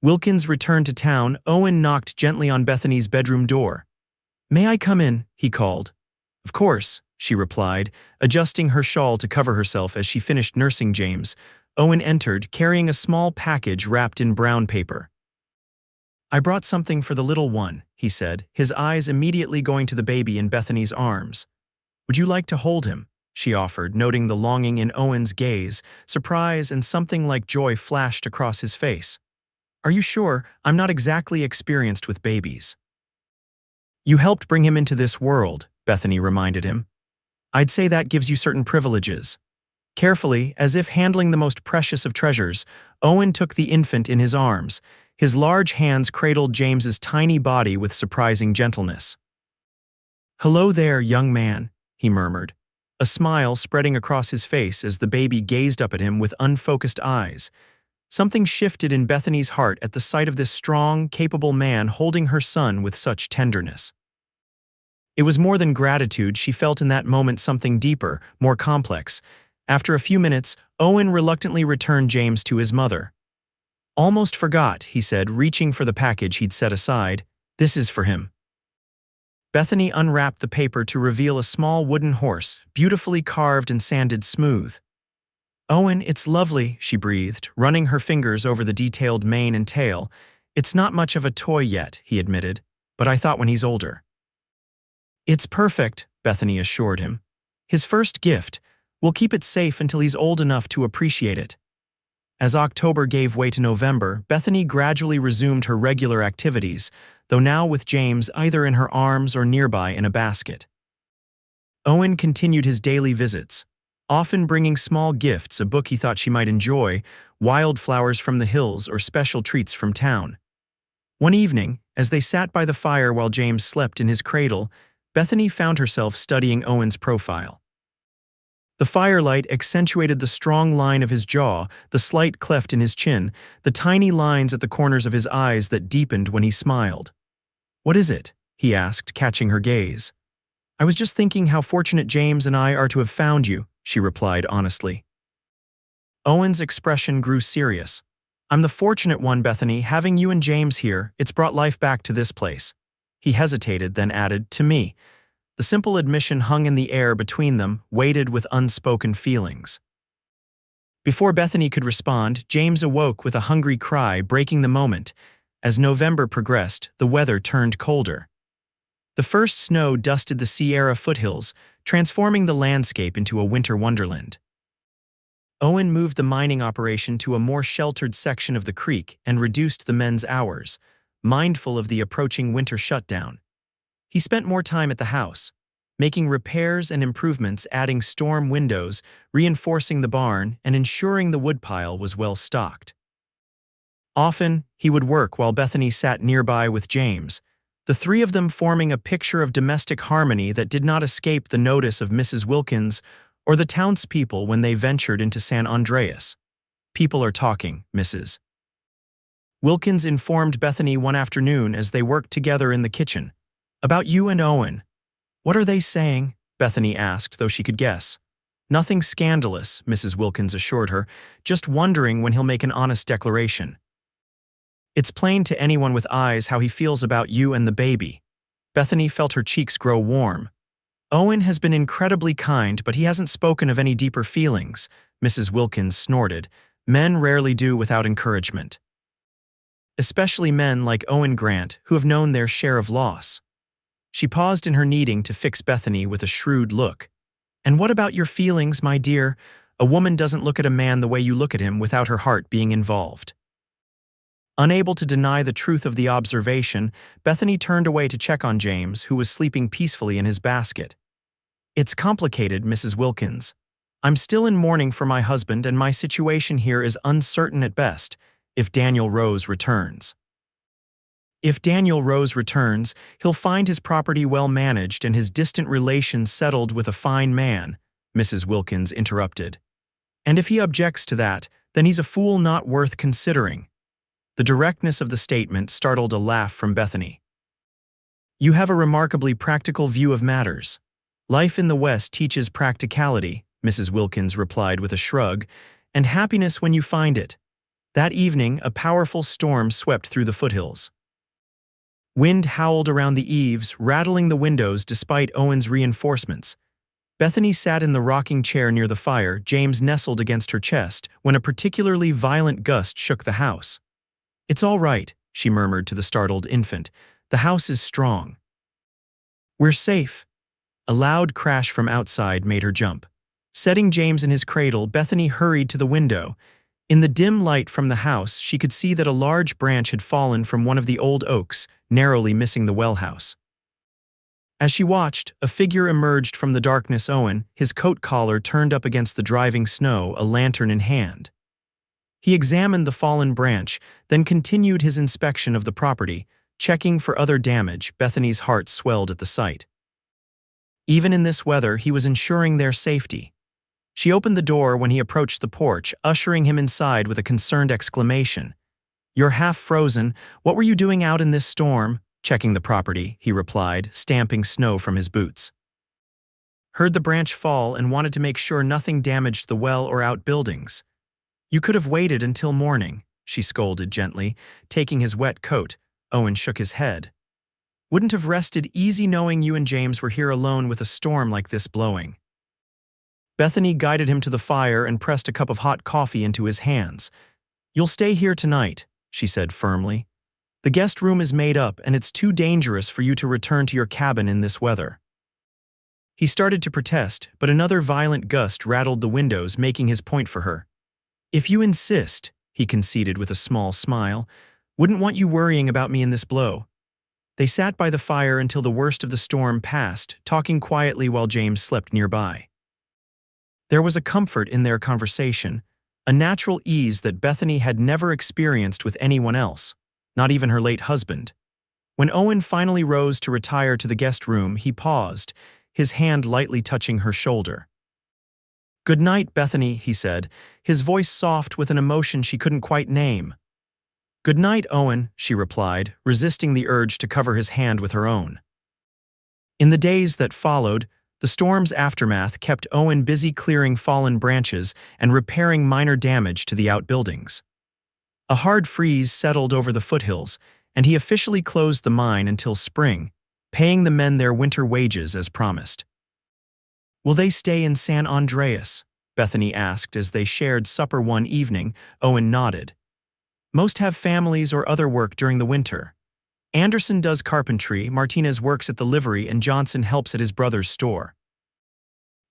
Wilkins returned to town, Owen knocked gently on Bethany's bedroom door. May I come in? He called. Of course, she replied, adjusting her shawl to cover herself as she finished nursing James. Owen entered, carrying a small package wrapped in brown paper. I brought something for the little one, he said, his eyes immediately going to the baby in Bethany's arms. Would you like to hold him? She offered, noting the longing in Owen's gaze. Surprise and something like joy flashed across his face. Are you sure? I'm not exactly experienced with babies. You helped bring him into this world, Bethany reminded him. I'd say that gives you certain privileges. Carefully, as if handling the most precious of treasures, Owen took the infant in his arms. His large hands cradled James's tiny body with surprising gentleness. Hello there, young man, he murmured, a smile spreading across his face as the baby gazed up at him with unfocused eyes. Something shifted in Bethany's heart at the sight of this strong, capable man holding her son with such tenderness. It was more than gratitude. She felt in that moment something deeper, more complex. After a few minutes, Owen reluctantly returned James to his mother. Almost forgot, he said, reaching for the package he'd set aside. This is for him. Bethany unwrapped the paper to reveal a small wooden horse, beautifully carved and sanded smooth. Owen, it's lovely, she breathed, running her fingers over the detailed mane and tail. It's not much of a toy yet, he admitted, but I thought when he's older. It's perfect, Bethany assured him. His first gift. We'll keep it safe until he's old enough to appreciate it. As October gave way to November, Bethany gradually resumed her regular activities, though now with James either in her arms or nearby in a basket. Owen continued his daily visits, often bringing small gifts, a book he thought she might enjoy, wildflowers from the hills, or special treats from town. One evening, as they sat by the fire while James slept in his cradle, Bethany found herself studying Owen's profile. The firelight accentuated the strong line of his jaw, the slight cleft in his chin, the tiny lines at the corners of his eyes that deepened when he smiled. What is it? He asked, catching her gaze. I was just thinking how fortunate James and I are to have found you, she replied honestly. Owen's expression grew serious. I'm the fortunate one, Bethany. Having you and James here, it's brought life back to this place. He hesitated, then added, to me. The simple admission hung in the air between them, weighted with unspoken feelings. Before Bethany could respond, James awoke with a hungry cry, breaking the moment. As November progressed, the weather turned colder. The first snow dusted the Sierra foothills, transforming the landscape into a winter wonderland. Owen moved the mining operation to a more sheltered section of the creek and reduced the men's hours, mindful of the approaching winter shutdown. He spent more time at the house, making repairs and improvements, adding storm windows, reinforcing the barn, and ensuring the woodpile was well stocked. Often, he would work while Bethany sat nearby with James, the three of them forming a picture of domestic harmony that did not escape the notice of Mrs. Wilkins or the townspeople when they ventured into San Andreas. "People are talking, Mrs. Wilkins informed Bethany one afternoon as they worked together in the kitchen. "About you and Owen." "What are they saying?" Bethany asked, though she could guess. "Nothing scandalous," Mrs. Wilkins assured her, "just wondering when he'll make an honest declaration. It's plain to anyone with eyes how he feels about you and the baby." Bethany felt her cheeks grow warm. "Owen has been incredibly kind, but he hasn't spoken of any deeper feelings," Mrs. Wilkins snorted. "Men rarely do without encouragement. Especially men like Owen Grant, who have known their share of loss." She paused in her kneading to fix Bethany with a shrewd look. "And what about your feelings, my dear? A woman doesn't look at a man the way you look at him without her heart being involved." Unable to deny the truth of the observation, Bethany turned away to check on James, who was sleeping peacefully in his basket. "It's complicated, Mrs. Wilkins. I'm still in mourning for my husband, and my situation here is uncertain at best, if Daniel Rose returns. If Daniel Rose returns, he'll find his property well managed and his distant relations settled with a fine man," Mrs. Wilkins interrupted. "And if he objects to that, then he's a fool not worth considering." The directness of the statement startled a laugh from Bethany. "You have a remarkably practical view of matters. Life in the West teaches practicality," Mrs. Wilkins replied with a shrug, "and happiness when you find it." That evening, a powerful storm swept through the foothills. Wind howled around the eaves, rattling the windows despite Owen's reinforcements. Bethany sat in the rocking chair near the fire, James nestled against her chest, when a particularly violent gust shook the house. "It's all right," she murmured to the startled infant. "The house is strong. We're safe." A loud crash from outside made her jump. Setting James in his cradle, Bethany hurried to the window. In the dim light from the house, she could see that a large branch had fallen from one of the old oaks, narrowly missing the well house. As she watched, a figure emerged from the darkness. Owen, his coat collar turned up against the driving snow, a lantern in hand. He examined the fallen branch, then continued his inspection of the property, checking for other damage. Bethany's heart swelled at the sight. Even in this weather, he was ensuring their safety. She opened the door when he approached the porch, ushering him inside with a concerned exclamation. "You're half frozen. What were you doing out in this storm?" "Checking the property," he replied, stamping snow from his boots. "Heard the branch fall and wanted to make sure nothing damaged the well or outbuildings." "You could have waited until morning," she scolded gently, taking his wet coat. Owen shook his head. "Wouldn't have rested easy knowing you and James were here alone with a storm like this blowing." Bethany guided him to the fire and pressed a cup of hot coffee into his hands. "You'll stay here tonight," she said firmly. "The guest room is made up and it's too dangerous for you to return to your cabin in this weather." He started to protest, but another violent gust rattled the windows, making his point for her. "If you insist," he conceded with a small smile, "wouldn't want you worrying about me in this blow." They sat by the fire until the worst of the storm passed, talking quietly while James slept nearby. There was a comfort in their conversation, a natural ease that Bethany had never experienced with anyone else, not even her late husband. When Owen finally rose to retire to the guest room, he paused, his hand lightly touching her shoulder. "Good night, Bethany," he said, his voice soft with an emotion she couldn't quite name. "Good night, Owen," she replied, resisting the urge to cover his hand with her own. In the days that followed, the storm's aftermath kept Owen busy clearing fallen branches and repairing minor damage to the outbuildings. A hard freeze settled over the foothills, and he officially closed the mine until spring, paying the men their winter wages as promised. "Will they stay in San Andreas?" Bethany asked as they shared supper one evening. Owen nodded. "Most have families or other work during the winter. Anderson does carpentry, Martinez works at the livery, and Johnson helps at his brother's store."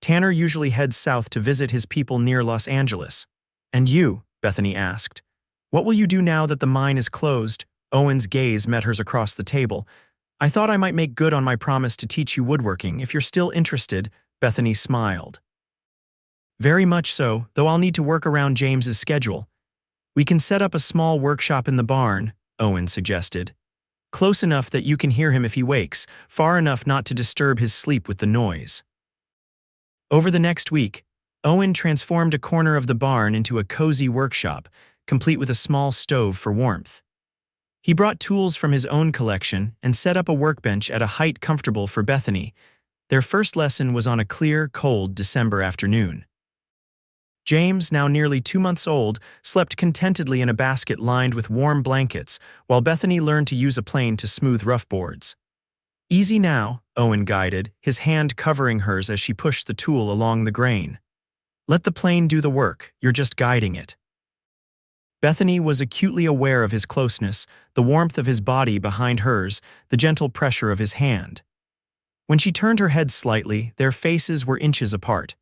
Tanner usually heads south to visit his people near Los Angeles. And you, Bethany asked. What will you do now that the mine is closed? Owen's gaze met hers across the table. I thought I might make good on my promise to teach you woodworking. If you're still interested, Bethany smiled. Very much so, though I'll need to work around James's schedule. We can set up a small workshop in the barn, Owen suggested. Close enough that you can hear him if he wakes, far enough not to disturb his sleep with the noise. Over the next week, Owen transformed a corner of the barn into a cozy workshop, complete with a small stove for warmth. He brought tools from his own collection and set up a workbench at a height comfortable for Bethany. Their first lesson was on a clear, cold December afternoon. James, now nearly 2 months old, slept contentedly in a basket lined with warm blankets, while Bethany learned to use a plane to smooth rough boards. Easy now, Owen guided, his hand covering hers as she pushed the tool along the grain. Let the plane do the work, you're just guiding it. Bethany was acutely aware of his closeness, the warmth of his body behind hers, the gentle pressure of his hand. When she turned her head slightly, their faces were inches apart.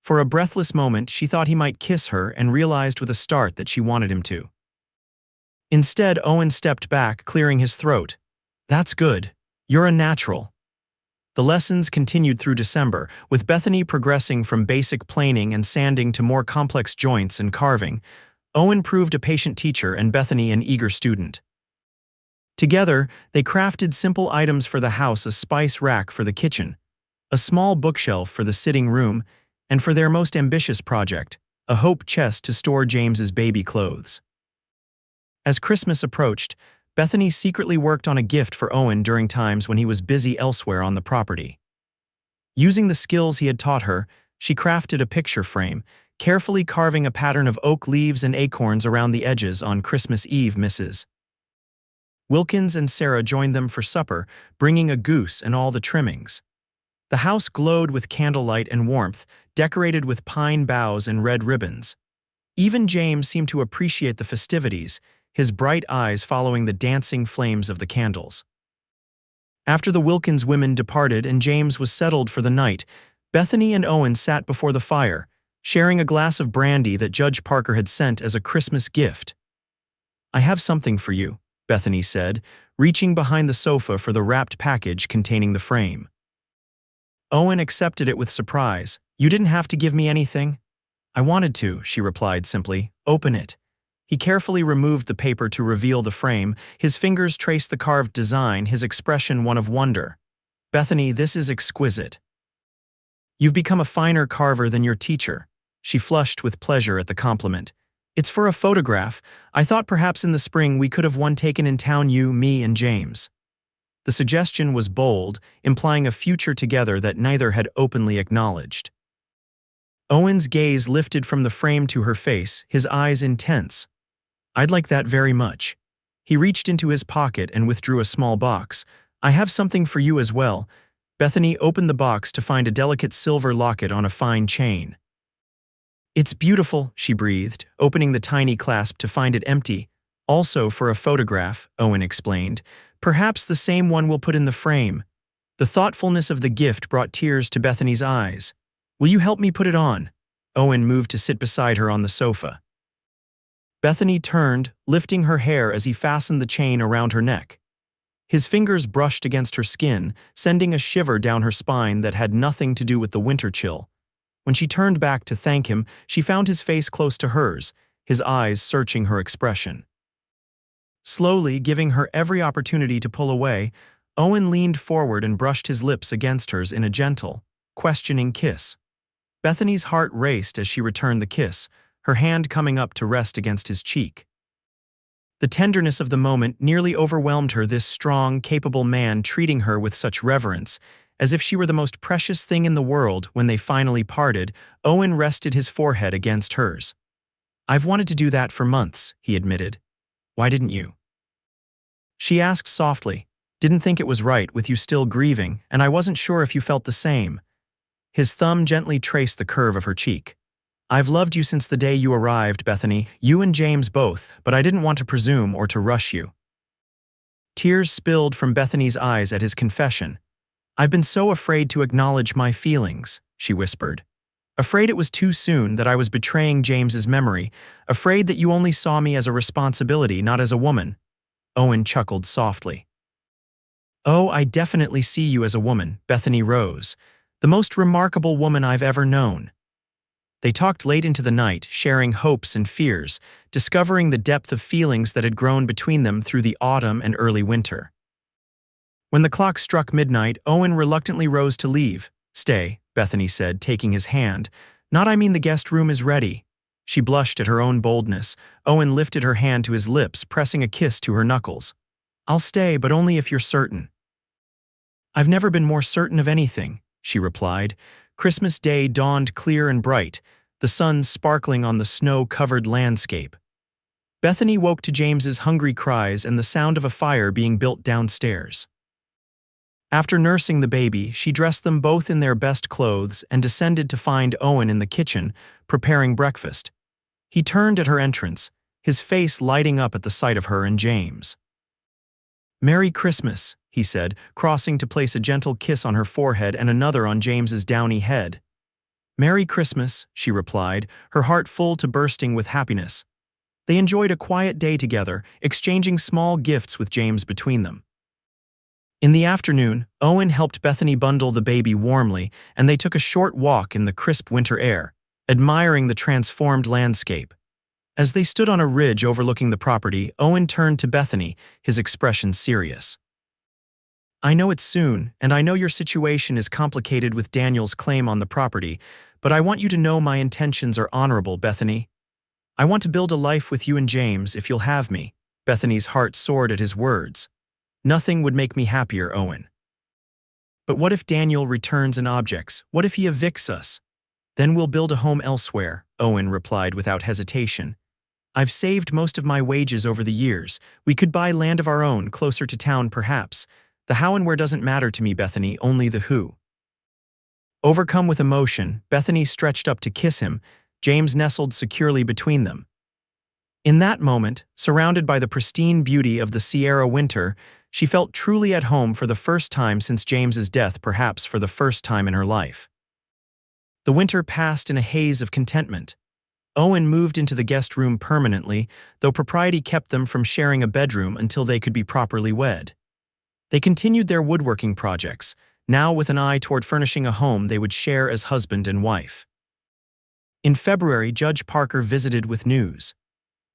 For a breathless moment, she thought he might kiss her and realized with a start that she wanted him to. Instead, Owen stepped back, clearing his throat. That's good. You're a natural. The lessons continued through December, with Bethany progressing from basic planing and sanding to more complex joints and carving. Owen proved a patient teacher and Bethany an eager student. Together, they crafted simple items for the house: a spice rack for the kitchen, a small bookshelf for the sitting room, and for their most ambitious project, a hope chest to store James's baby clothes. As Christmas approached, Bethany secretly worked on a gift for Owen during times when he was busy elsewhere on the property. Using the skills he had taught her, she crafted a picture frame, carefully carving a pattern of oak leaves and acorns around the edges on Christmas Eve. Mrs. Wilkins and Sarah joined them for supper, bringing a goose and all the trimmings. The house glowed with candlelight and warmth, decorated with pine boughs and red ribbons. Even James seemed to appreciate the festivities, his bright eyes following the dancing flames of the candles. After the Wilkins women departed and James was settled for the night, Bethany and Owen sat before the fire, sharing a glass of brandy that Judge Parker had sent as a Christmas gift. I have something for you, Bethany said, reaching behind the sofa for the wrapped package containing the frame. Owen accepted it with surprise. You didn't have to give me anything? I wanted to, she replied simply. Open it. He carefully removed the paper to reveal the frame. His fingers traced the carved design, his expression one of wonder. Bethany, this is exquisite. You've become a finer carver than your teacher. She flushed with pleasure at the compliment. It's for a photograph. I thought perhaps in the spring we could have one taken in town, you, me, and James. The suggestion was bold, implying a future together that neither had openly acknowledged. Owen's gaze lifted from the frame to her face, his eyes intense. I'd like that very much. He reached into his pocket and withdrew a small box. I have something for you as well. Bethany opened the box to find a delicate silver locket on a fine chain. It's beautiful, she breathed, opening the tiny clasp to find it empty. Also for a photograph, Owen explained. Perhaps the same one we'll put in the frame. The thoughtfulness of the gift brought tears to Bethany's eyes. Will you help me put it on? Owen moved to sit beside her on the sofa. Bethany turned, lifting her hair as he fastened the chain around her neck. His fingers brushed against her skin, sending a shiver down her spine that had nothing to do with the winter chill. When she turned back to thank him, she found his face close to hers, his eyes searching her expression. Slowly, giving her every opportunity to pull away, Owen leaned forward and brushed his lips against hers in a gentle, questioning kiss. Bethany's heart raced as she returned the kiss, her hand coming up to rest against his cheek. The tenderness of the moment nearly overwhelmed her, this strong, capable man treating her with such reverence, as if she were the most precious thing in the world. When they finally parted, Owen rested his forehead against hers. I've wanted to do that for months, he admitted. Why didn't you? She asked softly. Didn't think it was right with you still grieving, and I wasn't sure if you felt the same. His thumb gently traced the curve of her cheek. I've loved you since the day you arrived, Bethany, you and James both, but I didn't want to presume or to rush you. Tears spilled from Bethany's eyes at his confession. I've been so afraid to acknowledge my feelings. she whispered. Afraid it was too soon, that I was betraying James's memory, afraid that you only saw me as a responsibility, not as a woman. Owen chuckled softly. Oh, I definitely see you as a woman, Bethany Rose, the most remarkable woman I've ever known. They talked late into the night, sharing hopes and fears, discovering the depth of feelings that had grown between them through the autumn and early winter. When the clock struck midnight, Owen reluctantly rose to leave. Stay, Bethany said, taking his hand. Not I mean the guest room is ready. She blushed at her own boldness. Owen lifted her hand to his lips, pressing a kiss to her knuckles. I'll stay, but only if you're certain. I've never been more certain of anything, she replied. Christmas Day dawned clear and bright, the sun sparkling on the snow-covered landscape. Bethany woke to James's hungry cries and the sound of a fire being built downstairs. After nursing the baby, she dressed them both in their best clothes and descended to find Owen in the kitchen, preparing breakfast. He turned at her entrance, his face lighting up at the sight of her and James. Merry Christmas, he said, crossing to place a gentle kiss on her forehead and another on James's downy head. Merry Christmas, she replied, her heart full to bursting with happiness. They enjoyed a quiet day together, exchanging small gifts with James between them. In the afternoon, Owen helped Bethany bundle the baby warmly, and they took a short walk in the crisp winter air, admiring the transformed landscape. As they stood on a ridge overlooking the property, Owen turned to Bethany, his expression serious. I know it's soon, and I know your situation is complicated with Daniel's claim on the property, but I want you to know my intentions are honorable, Bethany. I want to build a life with you and James if you'll have me. Bethany's heart soared at his words. Nothing would make me happier, Owen. But what if Daniel returns and objects? What if he evicts us? Then we'll build a home elsewhere, Owen replied without hesitation. I've saved most of my wages over the years. We could buy land of our own, closer to town perhaps. The how and where doesn't matter to me, Bethany, only the who. Overcome with emotion, Bethany stretched up to kiss him. James nestled securely between them. In that moment, surrounded by the pristine beauty of the Sierra winter, she felt truly at home for the first time since James's death, perhaps for the first time in her life. The winter passed in a haze of contentment. Owen moved into the guest room permanently, though propriety kept them from sharing a bedroom until they could be properly wed. They continued their woodworking projects, now with an eye toward furnishing a home they would share as husband and wife. In February, Judge Parker visited with news.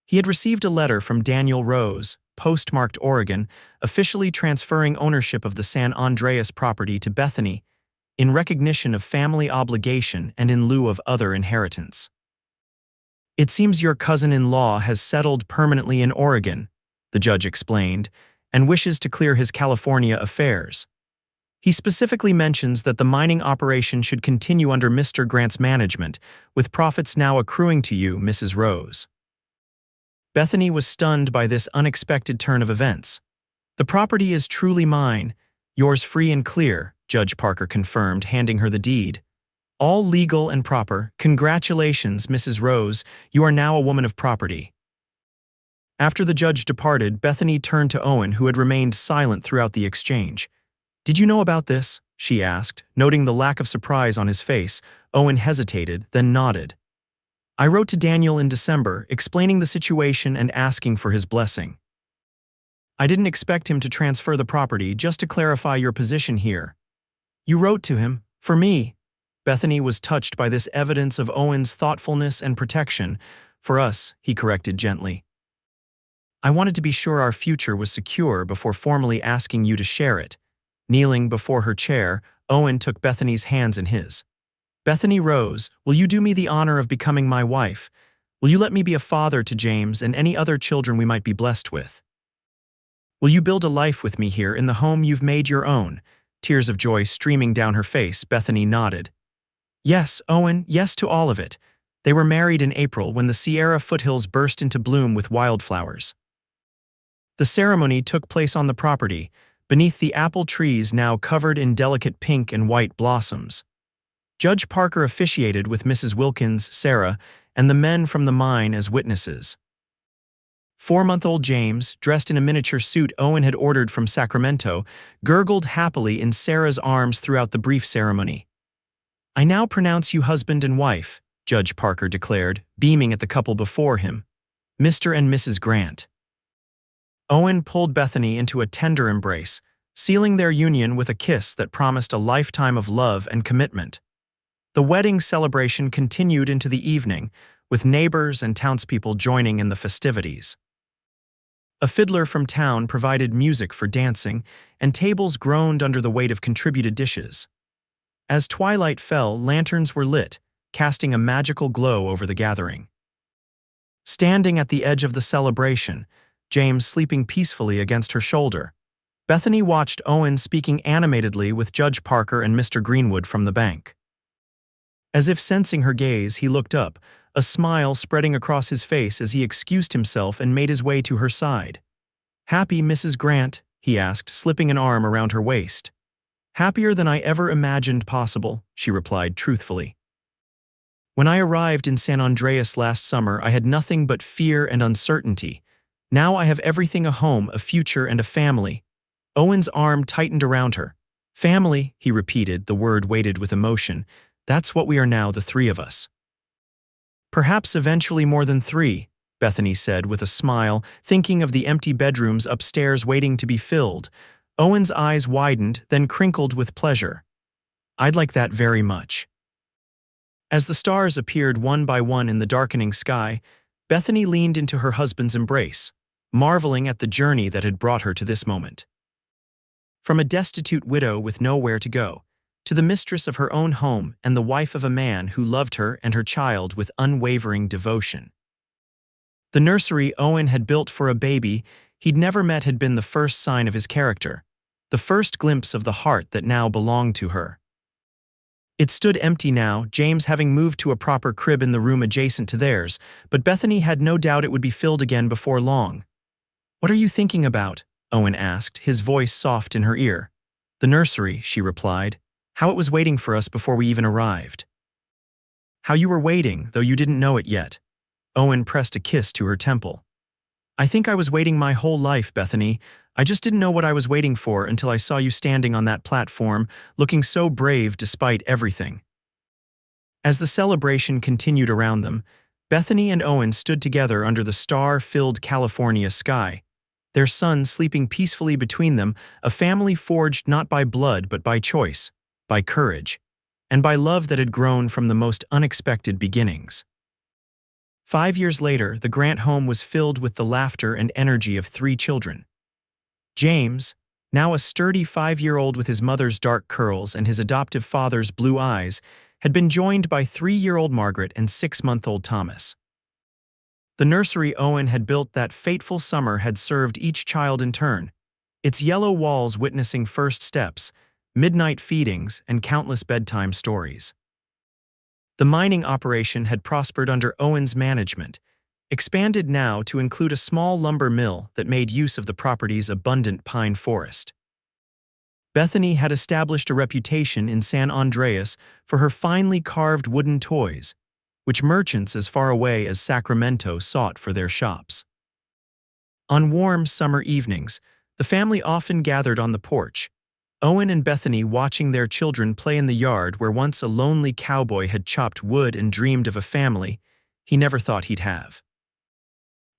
He had received a letter from Daniel Rose, postmarked Oregon, officially transferring ownership of the San Andreas property to Bethany in recognition of family obligation and in lieu of other inheritance. It seems your cousin-in-law has settled permanently in Oregon, the judge explained, and wishes to clear his California affairs. He specifically mentions that the mining operation should continue under Mr. Grant's management, with profits now accruing to you, Mrs. Rose. Bethany was stunned by this unexpected turn of events. The property is truly mine, yours free and clear, Judge Parker confirmed, handing her the deed. All legal and proper. Congratulations, Mrs. Rose, you are now a woman of property. After the judge departed, Bethany turned to Owen, who had remained silent throughout the exchange. Did you know about this? She asked, noting the lack of surprise on his face. Owen hesitated, then nodded. I wrote to Daniel in December, explaining the situation and asking for his blessing. I didn't expect him to transfer the property, just to clarify your position here. You wrote to him, for me. Bethany was touched by this evidence of Owen's thoughtfulness and protection. For us, he corrected gently. I wanted to be sure our future was secure before formally asking you to share it. Kneeling before her chair, Owen took Bethany's hands in his. Bethany Rose, will you do me the honor of becoming my wife? Will you let me be a father to James and any other children we might be blessed with? Will you build a life with me here in the home you've made your own? Tears of joy streaming down her face, Bethany nodded. Yes, Owen, yes to all of it. They were married in April when the Sierra foothills burst into bloom with wildflowers. The ceremony took place on the property, beneath the apple trees now covered in delicate pink and white blossoms. Judge Parker officiated with Mrs. Wilkins, Sarah, and the men from the mine as witnesses. 4-month-old James, dressed in a miniature suit Owen had ordered from Sacramento, gurgled happily in Sarah's arms throughout the brief ceremony. "I now pronounce you husband and wife," Judge Parker declared, beaming at the couple before him. "Mr. and Mrs. Grant." Owen pulled Bethany into a tender embrace, sealing their union with a kiss that promised a lifetime of love and commitment. The wedding celebration continued into the evening, with neighbors and townspeople joining in the festivities. A fiddler from town provided music for dancing, and tables groaned under the weight of contributed dishes. As twilight fell, lanterns were lit, casting a magical glow over the gathering. Standing at the edge of the celebration, James sleeping peacefully against her shoulder, Bethany watched Owen speaking animatedly with Judge Parker and Mr. Greenwood from the bank. As if sensing her gaze, he looked up, a smile spreading across his face as he excused himself and made his way to her side. "Happy, Mrs. Grant?" he asked, slipping an arm around her waist. "Happier than I ever imagined possible," she replied truthfully. "When I arrived in San Andreas last summer, I had nothing but fear and uncertainty. Now I have everything: a home, a future, and a family." Owen's arm tightened around her. "Family," he repeated, the word weighted with emotion. "That's what we are now, the three of us." "Perhaps eventually more than three," Bethany said with a smile, thinking of the empty bedrooms upstairs waiting to be filled. Owen's eyes widened, then crinkled with pleasure. "I'd like that very much." As the stars appeared one by one in the darkening sky, Bethany leaned into her husband's embrace, marveling at the journey that had brought her to this moment. From a destitute widow with nowhere to go, to the mistress of her own home and the wife of a man who loved her and her child with unwavering devotion. The nursery Owen had built for a baby he'd never met had been the first sign of his character, the first glimpse of the heart that now belonged to her. It stood empty now, James having moved to a proper crib in the room adjacent to theirs, but Bethany had no doubt it would be filled again before long. "What are you thinking about?" Owen asked, his voice soft in her ear. "The nursery," she replied. "How it was waiting for us before we even arrived." "How you were waiting, though you didn't know it yet." Owen pressed a kiss to her temple. "I think I was waiting my whole life, Bethany. I just didn't know what I was waiting for until I saw you standing on that platform, looking so brave despite everything." As the celebration continued around them, Bethany and Owen stood together under the star-filled California sky, their son sleeping peacefully between them, a family forged not by blood but by choice, by courage, and by love that had grown from the most unexpected beginnings. 5 years later, the Grant home was filled with the laughter and energy of 3 children. James, now a sturdy 5-year-old with his mother's dark curls and his adoptive father's blue eyes, had been joined by 3-year-old Margaret and 6-month-old Thomas. The nursery Owen had built that fateful summer had served each child in turn, its yellow walls witnessing first steps, midnight feedings, and countless bedtime stories. The mining operation had prospered under Owen's management, expanded now to include a small lumber mill that made use of the property's abundant pine forest. Bethany had established a reputation in San Andreas for her finely carved wooden toys, which merchants as far away as Sacramento sought for their shops. On warm summer evenings, the family often gathered on the porch, Owen and Bethany watching their children play in the yard where once a lonely cowboy had chopped wood and dreamed of a family he never thought he'd have.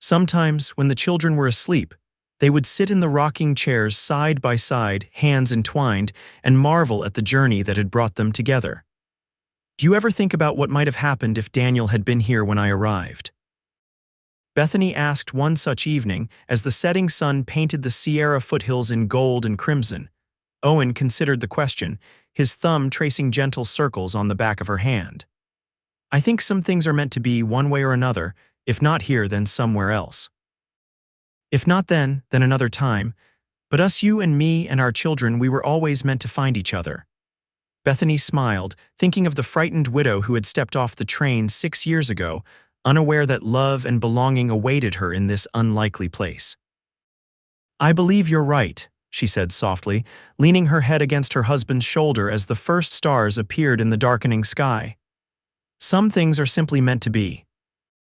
Sometimes, when the children were asleep, they would sit in the rocking chairs side by side, hands entwined, and marvel at the journey that had brought them together. "Do you ever think about what might have happened if Daniel had been here when I arrived?" Bethany asked one such evening as the setting sun painted the Sierra foothills in gold and crimson. Owen considered the question, his thumb tracing gentle circles on the back of her hand. "I think some things are meant to be one way or another, if not here, then somewhere else. If not then another time. But us, you and me and our children, we were always meant to find each other." Bethany smiled, thinking of the frightened widow who had stepped off the train 6 years ago, unaware that love and belonging awaited her in this unlikely place. "I believe you're right," she said softly, leaning her head against her husband's shoulder as the first stars appeared in the darkening sky. "Some things are simply meant to be."